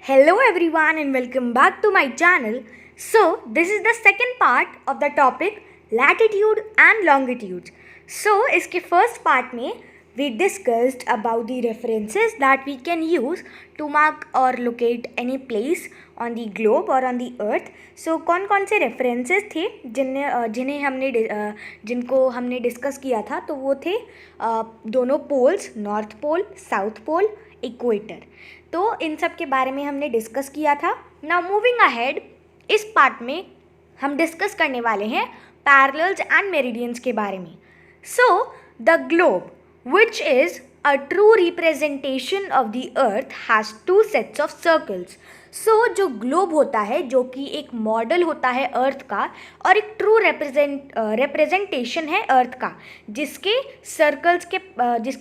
Hello everyone and welcome back to my channel. So this is the second part of the topic latitude and longitude. So इसके first part में we discussed about the references that we can use to mark or locate any place on the globe or on the earth. So कौन कौन से references थे जिनको हमने discuss किया था, तो वो थे दोनों poles, north pole, south pole, equator. तो इन सब के बारे में हमने डिस्कस किया था. नाउ मूविंग अहेड, इस पार्ट में हम डिस्कस करने वाले हैं पैरेलल्स एंड मेरिडियंस के बारे में. So the globe which is a true representation of the earth has two sets of circles. So जो ग्लोब होता है, जो कि एक मॉडल होता है अर्थ का, और एक ट्रू रिप्रेजेंटेशन है अर्थ का, जिसके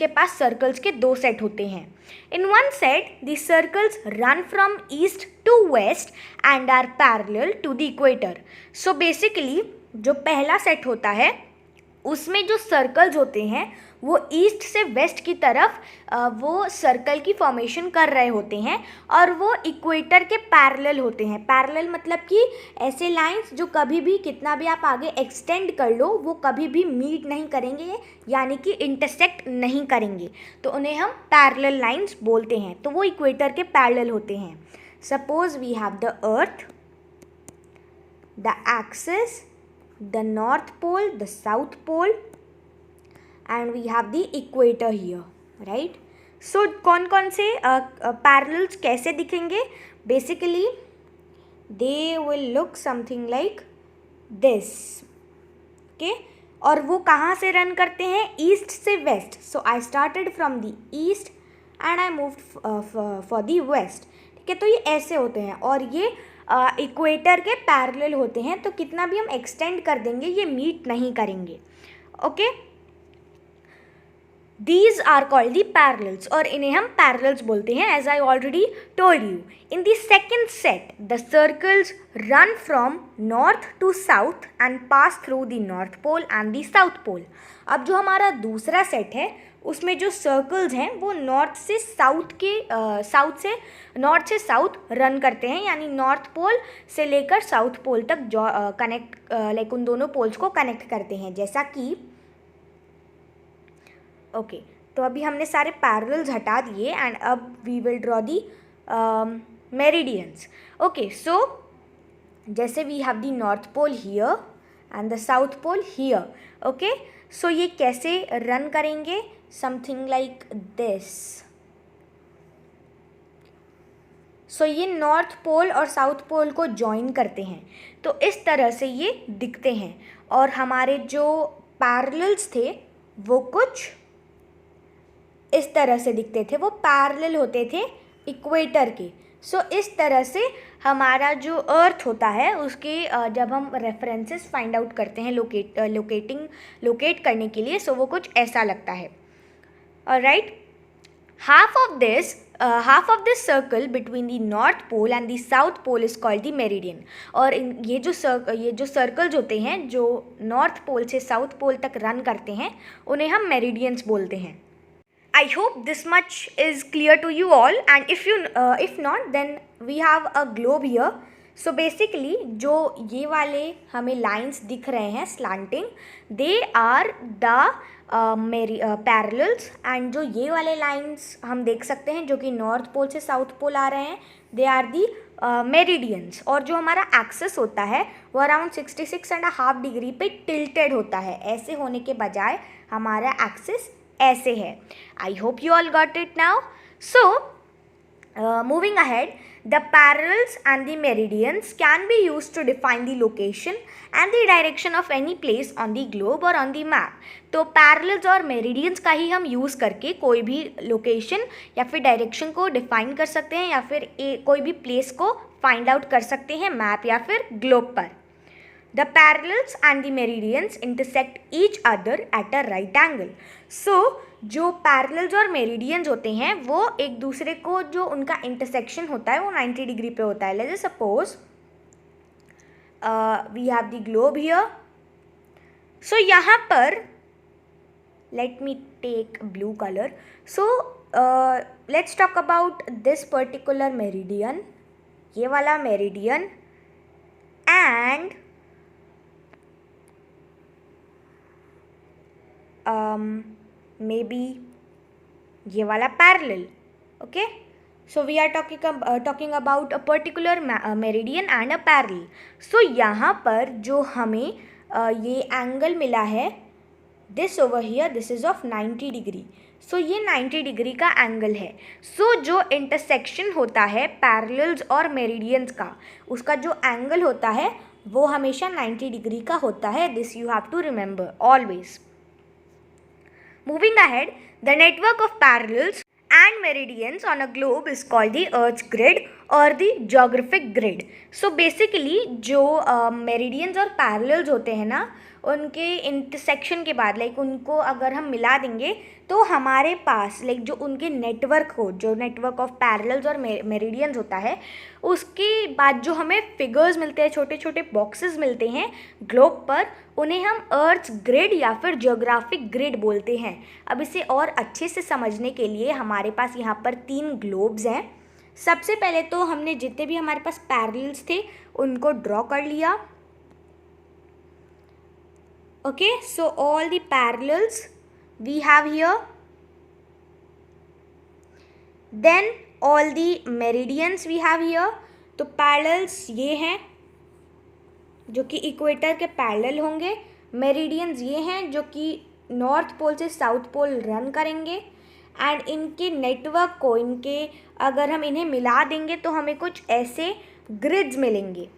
पास सर्कल्स के दो सेट होते हैं. In one set the circles run from east to west and are parallel to the equator. So basically जो पहला सेट होता है उसमें जो सर्कल्स होते हैं वो ईस्ट से वेस्ट की तरफ वो सर्कल की फॉर्मेशन कर रहे होते हैं और वो इक्वेटर के पैरेलल होते हैं. पैरेलल मतलब कि ऐसे लाइंस जो कभी भी कितना भी आप आगे एक्सटेंड कर लो वो कभी भी मीट नहीं करेंगे, यानी कि इंटरसेक्ट नहीं करेंगे, तो उन्हें हम पैरेलल लाइंस बोलते हैं. तो वो इक्वेटर के पैरेलल होते हैं. Suppose we have the earth, the axis, the north pole, the south pole, and we have the equator here, right? So कौन कौन से parallels कैसे दिखेंगे? Basically they will look something like this, okay? और वो कहाँ से रन करते हैं? ईस्ट से waste. So I started from the east and I moved for the west. ठीक है, तो ये ऐसे होते हैं और ये इक्वेटर के पैरेलल होते हैं, तो कितना भी हम एक्सटेंड कर देंगे ये मीट नहीं करेंगे. Okay, these are called the parallels, और इन्हें हम पैरेलल्स बोलते हैं. As I already told you, in the second set the circles run from north to south and pass through the north pole and the south pole. अब जो हमारा दूसरा set है उसमें जो सर्कल्स हैं वो नॉर्थ से साउथ रन करते हैं, यानी नॉर्थ पोल से लेकर साउथ पोल तक कनेक्ट उन दोनों पोल्स को कनेक्ट करते हैं. जैसा कि ओके, तो अभी हमने सारे पैरेलल्स हटा दिए एंड अब we will draw the meridians. Okay, so जैसे we have the north pole here and the south pole here. Okay, so ये कैसे रन करेंगे? Something like this. सो ये नॉर्थ पोल और साउथ पोल को ज्वाइन करते हैं, तो इस तरह से ये दिखते हैं. और हमारे जो पैरेलल्स थे वो कुछ इस तरह से दिखते थे, वो पैरेलल होते थे इक्वेटर के. सो इस तरह से हमारा जो अर्थ होता है उसके जब हम रेफरेंसेस फाइंड आउट करते हैं लोकेट करने के लिए, सो वो कुछ ऐसा लगता है. Alright, half of this circle between the north pole and the south pole is called the meridian. और ये जो सर्कल्स होते हैं जो नॉर्थ पोल से साउथ पोल तक रन करते हैं उन्हें हम मेरिडियंस बोलते हैं. I hope this much is clear to you all, and if not then we have a globe here. So basically जो ये वाले हमें लाइंस दिख रहे हैं slanting, they are the parallels, and जो ये वाले लाइंस हम देख सकते हैं जो कि नॉर्थ पोल से साउथ पोल आ रहे हैं, दे आर दी मेरिडियंस. और जो हमारा एक्सेस होता है वो अराउंड 66.5 डिग्री पे टिल्टेड होता है. ऐसे होने के बजाय हमारा एक्सेस ऐसे है. आई hope you all got it now. So moving ahead, the parallels and the meridians can be used to define the location and the direction of any place on the globe or on the map. तो parallels और meridians का ही हम use करके कोई भी location या फिर direction को डिफाइन कर सकते हैं, या फिर कोई भी प्लेस को फाइंड आउट कर सकते हैं मैप या फिर ग्लोब पर. The parallels and the meridians intersect each other at a right angle. So जो पैरेलल्स और मेरिडियंस होते हैं वो एक दूसरे को, जो उनका इंटरसेक्शन होता है वो 90 डिग्री पे होता है. Let's suppose we have the globe here. So यहाँ पर let me take blue colour. So let's talk about this particular meridian, ये वाला मेरिडियन, एंड मे बी ये वाला parallel. Okay, so we are talking about a particular meridian and a parallel. So यहाँ पर जो हमें ये एंगल मिला है, this over here, this is of 90 degree. So ये 90 डिग्री का एंगल है. सो जो इंटरसेक्शन होता है पैरेलल्स और मेरिडियंस का, उसका जो एंगल होता है वो हमेशा 90 डिग्री का होता है. This you have to remember always. Moving ahead, the network of parallels and meridians on a globe is called the Earth's grid or the geographic grid. So basically जो meridians और parallels होते हैं ना, उनके intersection के बाद like उनको अगर हम मिला देंगे तो हमारे पास लाइक जो उनके नेटवर्क हो, जो नेटवर्क ऑफ पैरेलल्स और मेरिडियंस होता है, उसके बाद जो हमें फिगर्स मिलते हैं, छोटे छोटे बॉक्सेस मिलते हैं ग्लोब पर, उन्हें हम अर्थ्स ग्रिड या फिर जियोग्राफिक ग्रिड बोलते हैं. अब इसे और अच्छे से समझने के लिए हमारे पास यहाँ पर 3 ग्लोब्स हैं. सबसे पहले तो हमने जितने भी हमारे पास पैरेलल्स थे उनको ड्रॉ कर लिया. Okay, so all the parallels we have here, then all the meridians we have here. तो parallels ये हैं जो कि इक्वेटर के पैरेलल होंगे, मेरिडियंस ये हैं जो कि नॉर्थ पोल से साउथ पोल रन करेंगे, एंड इनके नेटवर्क को, इनके अगर हम इन्हें मिला देंगे तो हमें कुछ ऐसे ग्रिड्स मिलेंगे.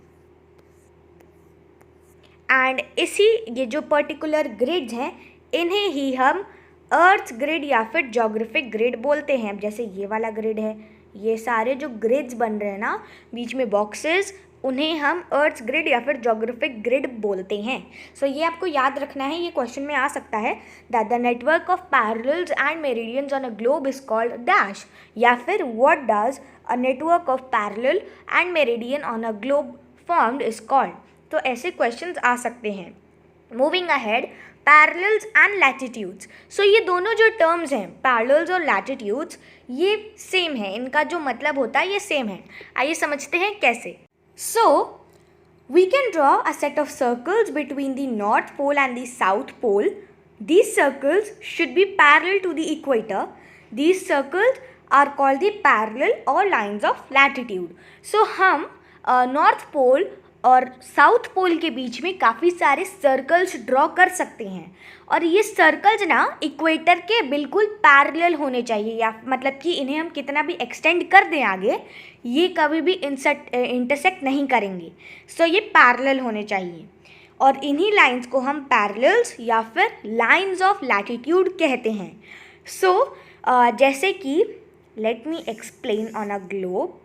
एंड इसी ये जो पर्टिकुलर ग्रिड्स हैं इन्हें ही हम अर्थ ग्रिड या फिर ज्योग्राफिक ग्रिड बोलते हैं. जैसे ये वाला ग्रिड है, ये सारे जो ग्रिड्स बन रहे हैं ना बीच में बॉक्सेस, उन्हें हम अर्थ ग्रिड या फिर ज्योग्राफिक ग्रिड बोलते हैं. सो ये आपको याद रखना है, ये क्वेश्चन में आ सकता है that the network of parallels and meridians on a globe is called dash, या फिर what does a network of parallel and meridian on a globe formed is called. तो ऐसे क्वेश्चंस आ सकते हैं. Moving ahead, parallels and latitudes. So ये दोनों जो टर्म्स हैं पैरेलल्स और लैटिट्यूड्स, ये सेम है, इनका जो मतलब होता है ये सेम है. आइए समझते हैं कैसे. So we can draw a set of circles between the north pole and the south pole. These circles should be parallel to the equator. These circles are called the parallel or lines of latitude. So हम north पोल और south pole के बीच में काफ़ी सारे circles draw कर सकते हैं, और ये सर्कल्स ना इक्वेटर के बिल्कुल पैरेलल होने चाहिए, या मतलब कि इन्हें हम कितना भी एक्सटेंड कर दें आगे, ये कभी भी इंटरसेक्ट नहीं करेंगे. सो ये पैरेलल होने चाहिए, और इन्हीं लाइंस को हम पैरेलल्स या फिर लाइंस ऑफ लैटिट्यूड कहते हैं. सो जैसे कि let me explain on a globe.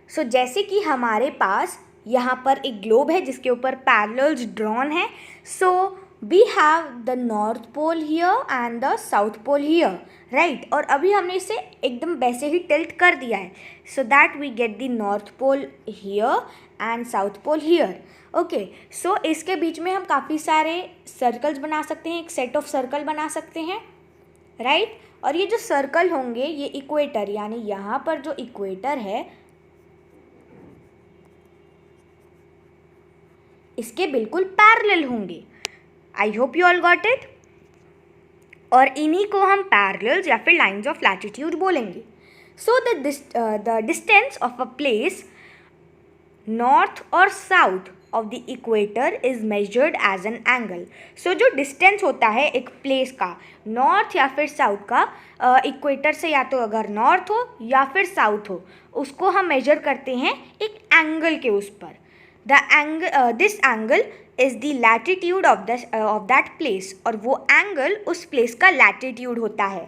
So जैसे कि हमारे पास यहाँ पर एक ग्लोब है जिसके ऊपर पैरेलल्स ड्रॉन है. So we have the north pole here and the south pole here, right. और अभी हमने इसे एकदम वैसे ही टिल्ट कर दिया है so that we get the north pole here and south pole here. Okay, so इसके बीच में हम काफ़ी सारे सर्कल्स बना सकते हैं, एक सेट ऑफ सर्कल बना सकते हैं, राइट. और ये जो सर्कल होंगे ये इक्वेटर, यानी यहाँ पर जो इक्वेटर है इसके बिल्कुल पैरेलल होंगे. आई hope you all got it. और इन्हीं को हम पैरेलल्स या फिर लाइंस ऑफ लैटिट्यूड बोलेंगे. So the distance of a place north और south of the equator is measured as an angle. So जो डिस्टेंस होता है एक प्लेस का नॉर्थ या फिर साउथ का, इक्वेटर से या तो अगर नॉर्थ हो या फिर साउथ हो, उसको हम मेजर करते हैं एक एंगल के उस पर. This angle is the latitude of that place, और वो एंगल उस प्लेस का लैटिट्यूड होता है.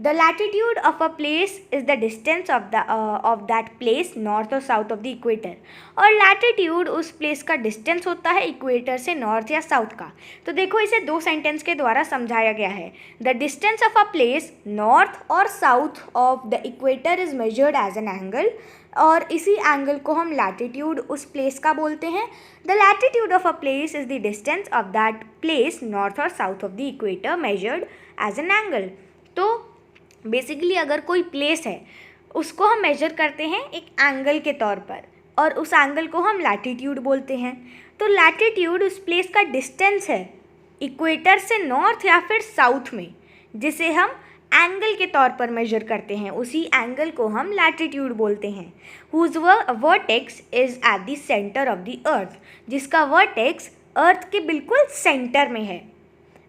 The latitude of a place is the distance of that place north or south of the equator. और latitude उस प्लेस का डिस्टेंस होता है इक्वेटर से नॉर्थ या साउथ का. तो देखो इसे 2 सेंटेंस के द्वारा समझाया गया है. The distance of a place north or south of the equator is measured as an angle. और इसी एंगल को हम लैटिट्यूड उस प्लेस का बोलते हैं. The latitude of a place is the distance of that place north और south of the equator measured as an angle. तो बेसिकली अगर कोई प्लेस है उसको हम मेजर करते हैं एक एंगल के तौर पर, और उस एंगल को हम लैटिट्यूड बोलते हैं। तो लैटिट्यूड उस प्लेस का डिस्टेंस है इक्वेटर से नॉर्थ या फिर साउथ में, जिसे हम एंगल के तौर पर मेजर करते हैं, उसी एंगल को हम लैटिट्यूड बोलते हैं। Whose vertex is at the centre of the earth, जिसका वर्टेक्स अर्थ के बिल्कुल सेंटर में है।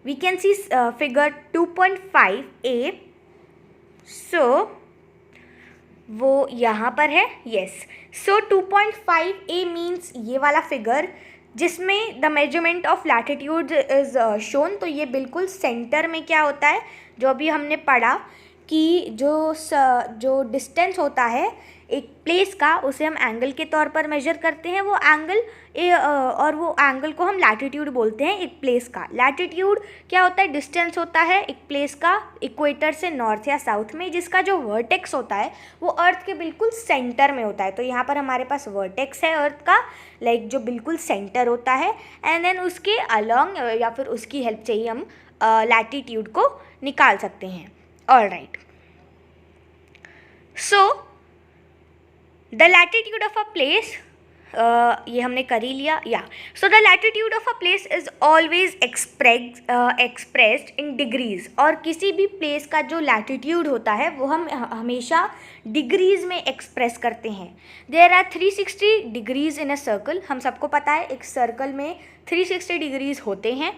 We can see figure 2.5a। So वो यहाँ पर है, यस। सो 2.5a मीन्स ये वाला फिगर जिसमें the measurement of latitude is shown. तो ये बिल्कुल सेंटर में क्या होता है, जो अभी हमने पढ़ा कि जो डिस्टेंस होता है एक प्लेस का, उसे हम एंगल के तौर पर मेजर करते हैं, वो एंगल और वो एंगल को हम लैटिट्यूड बोलते हैं एक प्लेस का। लैटिट्यूड क्या होता है, डिस्टेंस होता है एक प्लेस का इक्वेटर से नॉर्थ या साउथ में, जिसका जो वर्टेक्स होता है वो अर्थ के बिल्कुल सेंटर में होता है। तो यहाँ पर हमारे पास वर्टेक्स है अर्थ का, लाइक जो बिल्कुल सेंटर होता है, एंड देन उसके अलॉन्ग या फिर उसकी हेल्प से ही हम लैटिट्यूड को निकाल सकते हैं। Alright, so the latitude of a place, ये हमने कर ही लिया। या so the latitude of a place is always expressed in degrees. और किसी भी प्लेस का जो लैटिट्यूड होता है वो हम हमेशा डिग्रीज में एक्सप्रेस करते हैं। There are 360 degrees in a circle. हम सबको पता है एक सर्कल में 360 डिग्रीज होते हैं।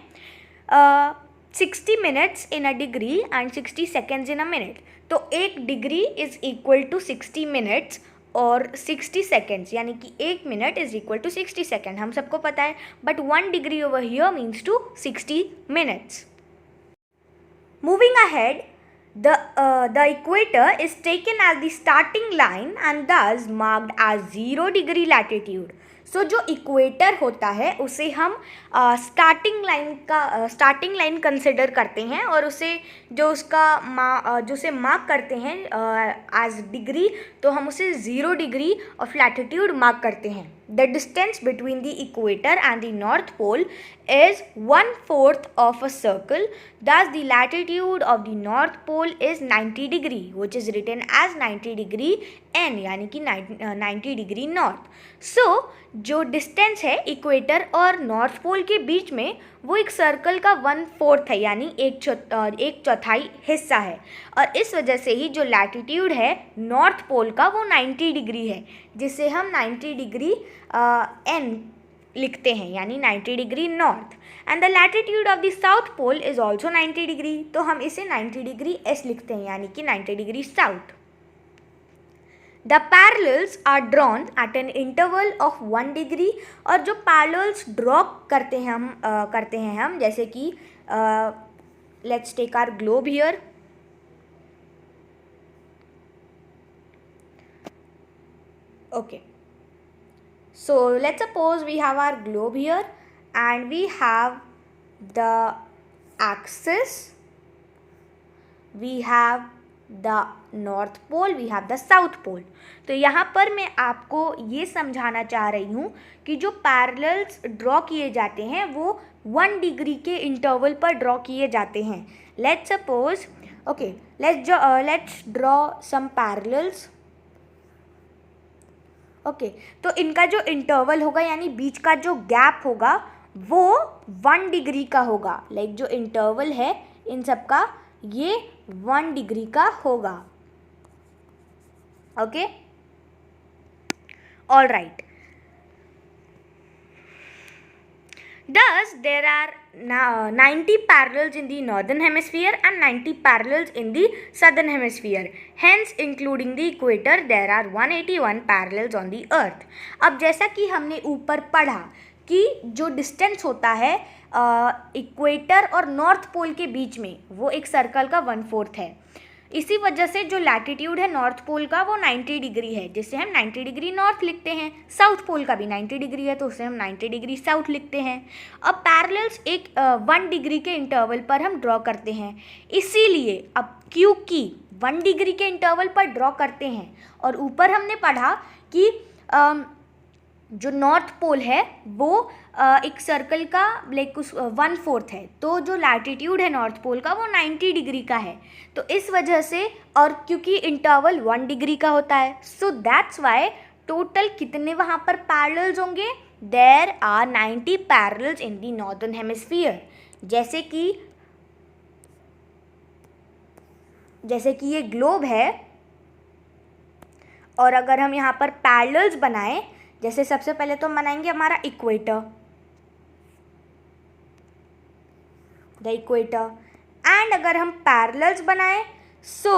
60 minutes in a degree and 60 seconds in a minute. तो एक degree is equal to 60 minutes और 60 सेकेंड्स, यानी कि 1 minute is equal to 60 second, हम सबको पता है। But 1 degree over here means to 60 minutes. Moving ahead, the equator is taken as the starting line and thus marked as 0 degree latitude. सो जो equator होता है उसे हम स्टार्टिंग लाइन कंसिडर करते हैं, और उसे जो उसे मार्क करते हैं एज डिग्री, तो हम उसे 0 डिग्री ऑफ लैटिट्यूड मार्क करते हैं। The distance between the equator and the north pole is 1/4 of a circle. Thus the latitude of the north pole is 90 degree, which is written as 90 degree n, यानी कि 90 degree north. सो जो distance है equator और north pole के बीच में वो एक circle का 1/4 है, यानी एक चौथाई हिस्सा है। और इस वजह से ही जो लैटिट्यूड है नॉर्थ पोल का वो 90 डिग्री है, जिसे हम 90 डिग्री n लिखते हैं, यानी 90 degree north. And the latitude of the south pole is also 90 degree, तो हम इसे 90 डिग्री s लिखते हैं, यानी कि 90 degree south. The parallels are drawn at an interval of 1 degree. और जो पैरेलल्स ड्रॉ करते हैं हम जैसे कि let's take our globe here. Okay, so let's suppose we have our globe here and we have the axis, we have the north pole, we have the south pole. तो यहाँ पर मैं आपको ये समझाना चाह रही हूँ कि जो पैरेलल्स ड्रॉ किए जाते हैं वो 1 डिग्री के इंटरवल पर ड्रॉ किए जाते हैं। Let's suppose, okay, let's draw some parallels. Okay, तो इनका जो इंटरवल होगा यानी बीच का जो गैप होगा वो 1 डिग्री का होगा। लाइक जो इंटरवल है इन सब का ये 1 डिग्री का होगा। Okay, all right. Thus, there are 90 parallels in the northern hemisphere and 90 parallels in the southern hemisphere. Hence, including the equator, there are 181 parallels on the earth. अब जैसा कि हमने ऊपर पढ़ा कि जो डिस्टेंस होता है इक्वेटर और नॉर्थ पोल के बीच में वो एक सर्कल का 1/4 है। इसी वजह से जो लैटिट्यूड है नॉर्थ पोल का वो 90 डिग्री है, जिसे हम 90 डिग्री नॉर्थ लिखते हैं। साउथ पोल का भी 90 डिग्री है, तो उसे हम 90 डिग्री साउथ लिखते हैं। अब पैरेलल्स एक 1 डिग्री के इंटरवल पर हम ड्रॉ करते हैं, इसीलिए अब क्योंकि 1 डिग्री के इंटरवल पर ड्रॉ करते हैं और ऊपर हमने पढ़ा कि जो नॉर्थ पोल है वो एक सर्कल का लाइक उस 1/4 है, तो जो लैटिट्यूड है नॉर्थ पोल का वो 90 डिग्री का है। तो इस वजह से, और क्योंकि इंटरवल 1 डिग्री का होता है, सो दैट्स वाई टोटल कितने वहाँ पर पैरेलल्स होंगे? There are 90 parallels in the northern hemisphere. जैसे कि ये ग्लोब है, और अगर हम यहाँ पर पैरेलल्स बनाएं, जैसे सबसे पहले तो हम बनाएंगे हमारा इक्वेटर, द इक्वेटर, एंड अगर हम पैरेलल्स बनाएं सो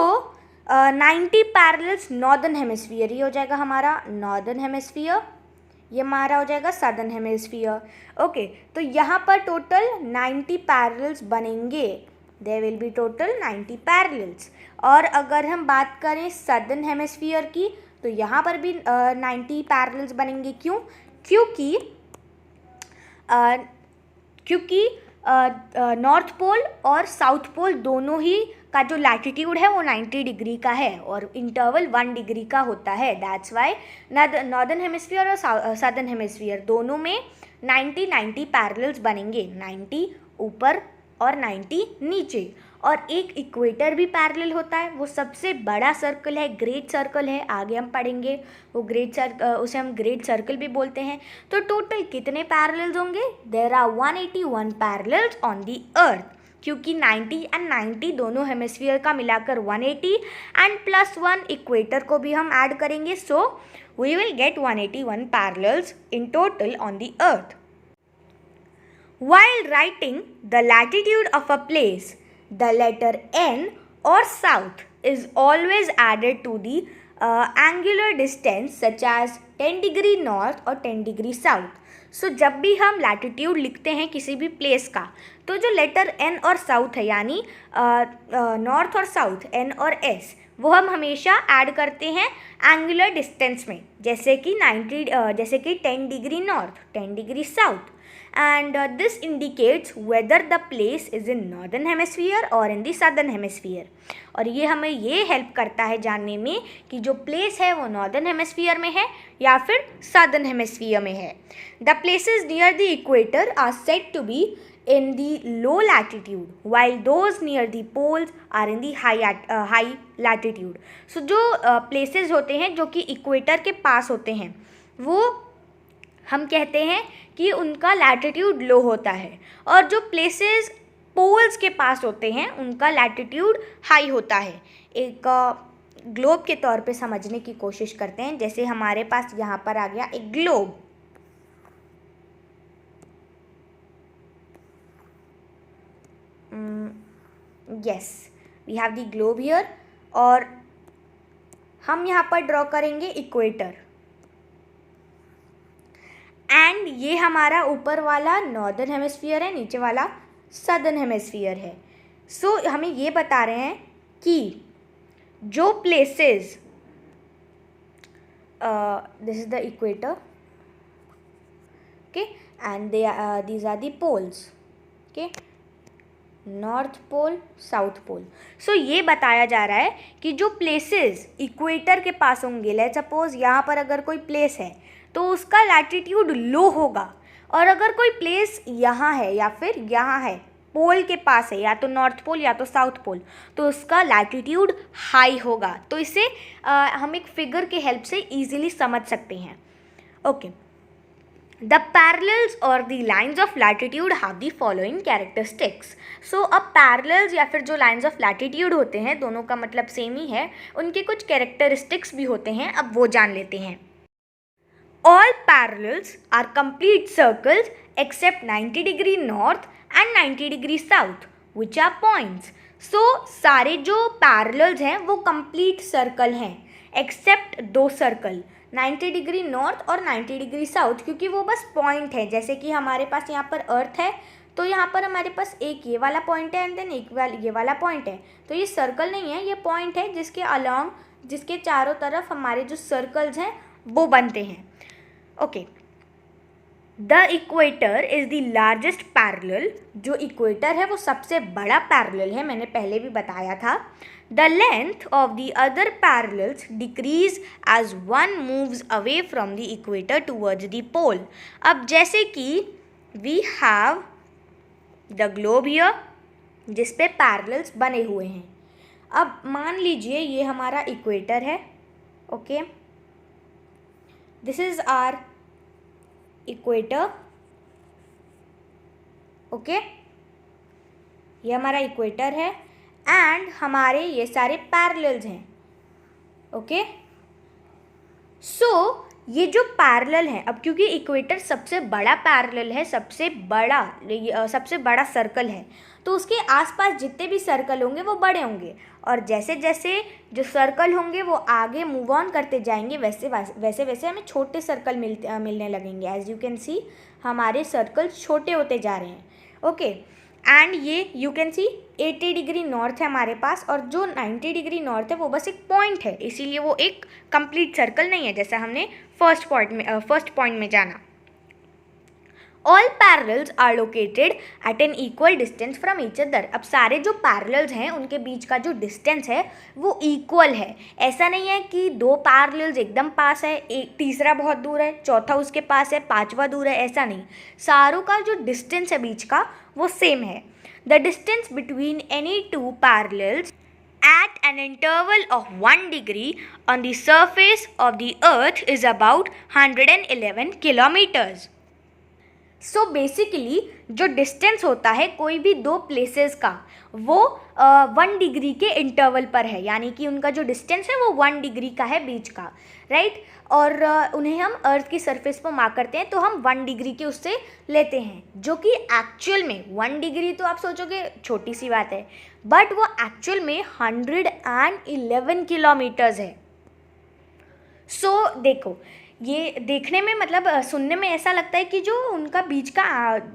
90 पैरेलल्स नॉर्दर्न हेमिस्फीयर, ये हो जाएगा हमारा नॉर्दर्न हेमिस्फीयर, ये हमारा हो जाएगा सदर्न हेमिस्फीयर। ओके, तो यहाँ पर टोटल 90 पैरेलल्स बनेंगे, there will be total 90 parallels. और अगर हम बात करें सदर्न हेमिस्फीयर की, तो यहाँ पर भी 90 पैरेलल्स बनेंगे। क्यों? क्योंकि नॉर्थ पोल और साउथ पोल दोनों ही का जो लैटिट्यूड है वो 90 डिग्री का है और इंटरवल 1 डिग्री का होता है। दैट्स वाई नॉर्दर्न हेमिस्फीयर और सदर्न हेमिस्फीयर दोनों में 90 पैरेलल्स बनेंगे, 90 ऊपर और 90 नीचे। और एक इक्वेटर भी पैरेलल होता है, वो सबसे बड़ा सर्कल है, ग्रेट सर्कल है, आगे हम पढ़ेंगे वो उसे हम ग्रेट सर्कल भी बोलते हैं। तो टोटल कितने पैरेलल्स होंगे? There are 181 parallels on the earth, क्योंकि 90 एंड 90 दोनों हेमिस्फीयर का मिलाकर 180 एंड +1 इक्वेटर को भी हम ऐड करेंगे, so we will get 181 parallels in total on the earth. While writing the latitude of a place, the letter N or south is always added to the angular distance such as 10 degree north or 10 degree south. So जब भी हम latitude लिखते हैं किसी भी place का, तो जो लेटर N और साउथ है यानी नॉर्थ और साउथ N और S, वो हम हमेशा ऐड करते हैं एंगुलर डिस्टेंस में, जैसे कि 10 degree north, 10 degree south, and this indicates whether the place is in northern hemisphere or in the southern hemisphere। और ये हमें ये हेल्प करता है जानने में कि जो प्लेस है वो नॉर्दर्न हेमिस्फीयर में है या फिर सदर्न हेमिस्फीयर में है। The places near the equator are said to be in the low latitude while those near the poles are in the high latitude। so जो places होते हैं जो कि इक्वेटर के पास होते हैं वो हम कहते हैं कि उनका लैटिट्यूड लो होता है, और जो प्लेसेस पोल्स के पास होते हैं उनका लैटिट्यूड हाई होता है। एक ग्लोब के तौर पे समझने की कोशिश करते हैं, जैसे हमारे पास यहाँ पर आ गया एक globe, yes we have the globe here, और हम यहाँ पर ड्रॉ करेंगे इक्वेटर, एंड ये हमारा ऊपर वाला नॉर्दर्न हेमिस्फीयर है, नीचे वाला सदर्न हेमिस्फीयर है। सो हमें ये बता रहे हैं कि जो places, this is the equator, okay, and these are the poles, okay, north pole, south pole. So ये बताया जा रहा है कि जो प्लेसेस इक्वेटर के पास होंगे, लेट्स सपोज यहाँ पर अगर कोई प्लेस है तो उसका लैटिट्यूड लो होगा, और अगर कोई प्लेस यहाँ है या फिर यहाँ है, पोल के पास है, या तो नॉर्थ पोल या तो साउथ पोल, तो उसका लैटिट्यूड हाई होगा। तो इसे हम एक फिगर के हेल्प से इजीली समझ सकते हैं। ओके, द पैरेलल्स और the lines of latitude have the following characteristics. So अब पैरेलल्स या फिर जो लाइन्स ऑफ लैटिट्यूड होते हैं, दोनों का मतलब सेम ही है, उनके कुछ कैरेक्टरिस्टिक्स भी होते हैं, अब वो जान लेते हैं। All parallels are complete circles except 90 degree north and 90 degree south, which are points। So सारे जो parallels हैं वो complete circle हैं except 2 सर्कल, 90 डिग्री नॉर्थ और 90 डिग्री साउथ, क्योंकि वो बस पॉइंट है। जैसे कि हमारे पास यहाँ पर अर्थ है, तो यहाँ पर हमारे पास एक ये वाला पॉइंट है एंड देन एक ये वाला पॉइंट है, तो ये सर्कल नहीं है, ये पॉइंट है जिसके अलॉन्ग, जिसके चारों तरफ हमारे जो सर्कल्स हैं वो बनते हैं। Okay, the equator is the largest parallel, जो इक्वेटर है वो सबसे बड़ा पैरेलल है, मैंने पहले भी बताया था. The length of the other parallels decrease as one moves away from the equator towards the pole. अब जैसे कि we have the globe here जिस पे पैरेलल्स बने हुए हैं. अब मान लीजिए ये हमारा इक्वेटर है. Okay, this is our equator. Okay, ये हमारा इक्वेटर है एंड हमारे ये सारे पैरेलल्स हैं. ओके, सो ये जो पैरेलल है, अब क्योंकि इक्वेटर सबसे बड़ा पैरेलल है, सबसे बड़ा सर्कल है, तो उसके आसपास जितने भी सर्कल होंगे वो बड़े होंगे, और जैसे जैसे जो सर्कल होंगे वो आगे मूव ऑन करते जाएंगे वैसे वैसे हमें छोटे सर्कल मिलने लगेंगे. एज यू कैन सी हमारे सर्कल्स छोटे होते जा रहे हैं. ओके, एंड ये you can see 80 degree north है हमारे पास, और जो 90 डिग्री नॉर्थ है वो बस एक पॉइंट है, इसीलिए वो एक कंप्लीट सर्कल नहीं है, जैसा हमने फर्स्ट पॉइंट में जाना. All parallels are located at an equal distance from each other. अब सारे जो पैरेलल्स हैं उनके बीच का जो डिस्टेंस है वो इक्वल है. ऐसा नहीं है कि दो पैरेलल्स एकदम पास है, एक तीसरा बहुत दूर है, चौथा उसके पास है, पांचवा दूर है, ऐसा नहीं. सारों का जो डिस्टेंस है बीच का वो सेम है. The distance between any two parallels at an interval of 1 degree on the surface of the earth is about 111 kilometers. So basically जो डिस्टेंस होता है कोई भी दो प्लेसेस का वो 1 डिग्री के इंटरवल पर है, यानी कि उनका जो डिस्टेंस है वो 1 डिग्री का है बीच का, राइट. और उन्हें हम अर्थ की सरफेस पर मार्क करते हैं तो हम 1 डिग्री के उससे लेते हैं, जो कि एक्चुअल में 1 डिग्री तो आप सोचोगे छोटी सी बात है, बट वो एक्चुअल में 111 किलोमीटर्स है. सो देखो, ये देखने में मतलब सुनने में ऐसा लगता है कि जो उनका बीच का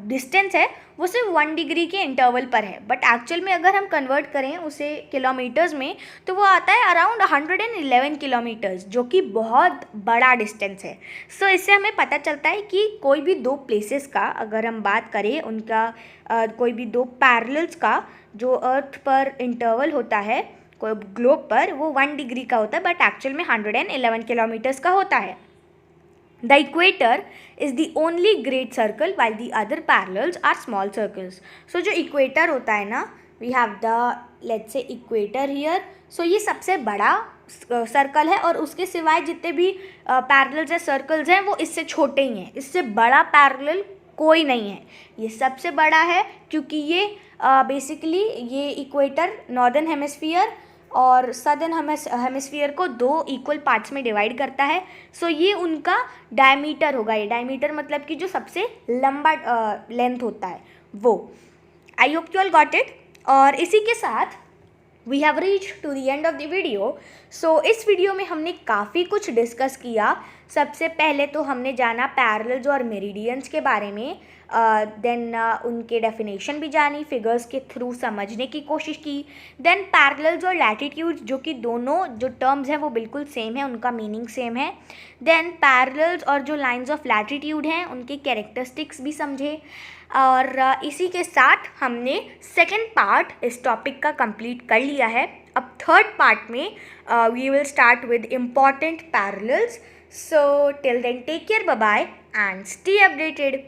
डिस्टेंस है वो सिर्फ 1 डिग्री के इंटरवल पर है, बट एक्चुअल में अगर हम कन्वर्ट करें उसे किलोमीटर्स में तो वो आता है अराउंड 111 किलोमीटर्स, जो कि बहुत बड़ा डिस्टेंस है. सो इससे हमें पता चलता है कि कोई भी दो प्लेसेस का अगर हम बात करें, उनका कोई भी दो पैरेलल्स का जो अर्थ पर इंटरवल होता है कोई ग्लोब पर, वो 1 डिग्री का होता है, बट एक्चुअल में 111 किलोमीटर्स का होता है. The equator is the only great circle while the other parallels are small circles. So जो equator होता है ना, we have the let's say equator here. So ये सबसे बड़ा सर्कल है, और उसके सिवाय जितने भी पैरेलल्स या सर्कल्स हैं वो इससे छोटे ही हैं. इससे बड़ा पैरेलल कोई नहीं है, ये सबसे बड़ा है, क्योंकि ये बेसिकली ये इक्वेटर नॉर्दर्न हेमिस्फीयर और सदर्न हेमिस्फीयर को दो इक्वल पार्ट्स में डिवाइड करता है. सो ये उनका डायमीटर होगा. ये डायमीटर मतलब कि जो सबसे लंबा लेंथ होता है वो. I hope you all got it. और इसी के साथ we have reach to the end of the video. So इस वीडियो में हमने काफ़ी कुछ डिस्कस किया. सबसे पहले तो हमने जाना पैरेलल्स और मेरिडियंस के बारे में, देन उनके डेफिनेशन भी जानी, फिगर्स के थ्रू समझने की कोशिश की. देन पैरेलल्स और लैटिट्यूड्स, जो कि दोनों जो टर्म्स हैं वो बिल्कुल सेम है, उनका मीनिंग सेम है. देन पैरेलल्स और जो लाइंस ऑफ लैटिट्यूड हैं उनके कैरेक्टरिस्टिक्स भी समझे. और इसी के साथ हमने सेकेंड पार्ट इस टॉपिक का कंप्लीट कर लिया है. अब थर्ड पार्ट में we will start with important parallels. So till then, take care, bye bye, and stay updated.